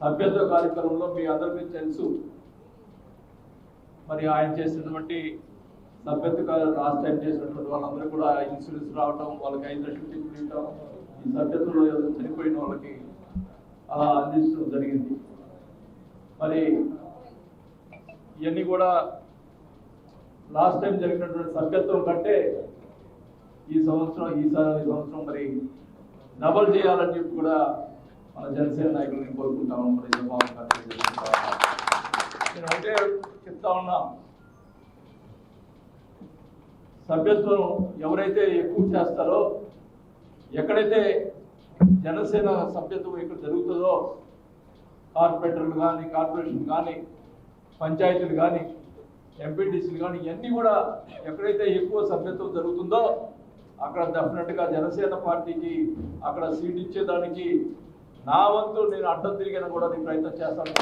సభ్యత్వ కార్యక్రమంలో మీ అందరికీ తెలుసు, మరి ఆయన చేసినటువంటి సభ్యత్వ లాస్ట్ టైం చేసినటువంటి వాళ్ళందరూ కూడా ఇన్సూరెన్స్ రావటం, వాళ్ళకి 5 లక్షలు చెక్కులు ఇవ్వటం, ఈ సభ్యత్వంలో చనిపోయిన వాళ్ళకి అలా అందించడం జరిగింది. మరి ఇవన్నీ కూడా లాస్ట్ టైం జరిగినటువంటి సభ్యత్వం కంటే ఈ సంవత్సరం మరి డబల్ చేయాలని చెప్పి కూడా మన జనసేన నాయకులని కోరుకుంటాము. మరి నేను ఒకటే చెప్తా ఉన్నా, సభ్యత్వం ఎవరైతే ఎక్కువ చేస్తారో, ఎక్కడైతే జనసేన సభ్యత్వం ఇక్కడ జరుగుతుందో, కార్పొరేటర్లు కానీ, కార్పొరేషన్ కానీ, పంచాయతీలు కానీ, ఎంపీటీసీలు కానీ, ఇవన్నీ కూడా ఎక్కడైతే ఎక్కువ సభ్యత్వం జరుగుతుందో అక్కడ డెఫినెట్గా జనసేన పార్టీకి అక్కడ సీట్ ఇచ్చేదానికి నా వంతు నేను అడ్డం తిరిగిన కూడా నేను ప్రయత్నం చేస్తాను.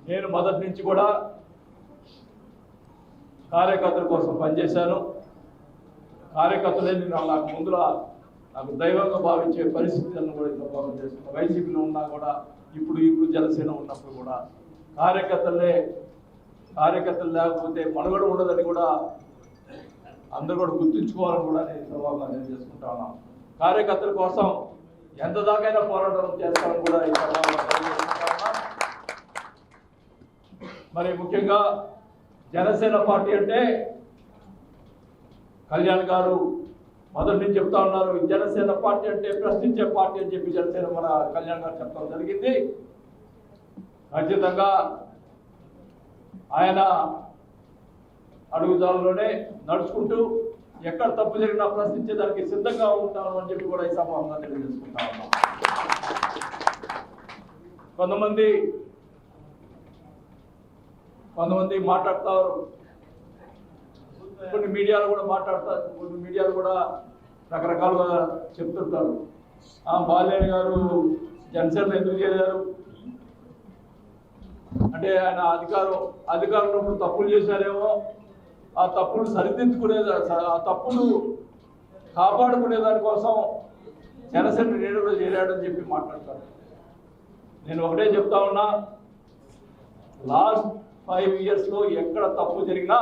నేను మొదటి నుంచి కూడా కార్యకర్తల కోసం పనిచేశాను. కార్యకర్తలే నాకు ముందులా నాకు దైవంగా భావించే పరిస్థితులను కూడా ఇంత భావం చేస్తున్నాను. వైసీపీలో ఉన్నా కూడా ఇప్పుడు జనసేన ఉన్నప్పుడు కూడా కార్యకర్తలు లేకపోతే మనుగడ ఉండదని కూడా అందరూ కూడా గుర్తుంచుకోవాలని కూడా నేను సభాగా నేను చేసుకుంటా ఉన్నాను. కార్యకర్తల కోసం ఎంత దాకైనా పోరాటం చేస్తామని కూడా ఈ సభాగా తెలియజేసుకుంటా ఉన్నా. మరి ముఖ్యంగా జనసేన పార్టీ అంటే కళ్యాణ్ గారు మొదటి నుంచి చెప్తా ఉన్నారు, జనసేన పార్టీ అంటే ప్రశ్నించే పార్టీ అని చెప్పి జనసేన మన కళ్యాణ్ గారు చెప్పడం జరిగింది. ఖచ్చితంగా ఆయన అడుగుదారులోనే నడుచుకుంటూ ఎక్కడ తప్పు జరిగినా ప్రశ్నించేదానికి సిద్ధంగా ఉంటాను అని చెప్పి కూడా ఈ సభాగా తెలియజేసుకుంటా ఉన్నాం. కొంతమంది మాట్లాడతారు, కొన్ని మీడియాలో కూడా మాట్లాడతారు, కొన్ని మీడియాలు కూడా రకరకాలుగా చెప్తుంటారు. బాలినేని గారు జనసేన ఎందుకు చేశారు అంటే ఆయన అధికారంలో తప్పులు చేశారేమో, ఆ తప్పులు ఆ తప్పులు కాపాడుకునే దానికోసం జనసేన నీడలో చేరాడని చెప్పి మాట్లాడతారు. నేను ఒకటే చెప్తా ఉన్నా, లాస్ట్ 5 yearsలో ఎక్కడ తప్పు జరిగినా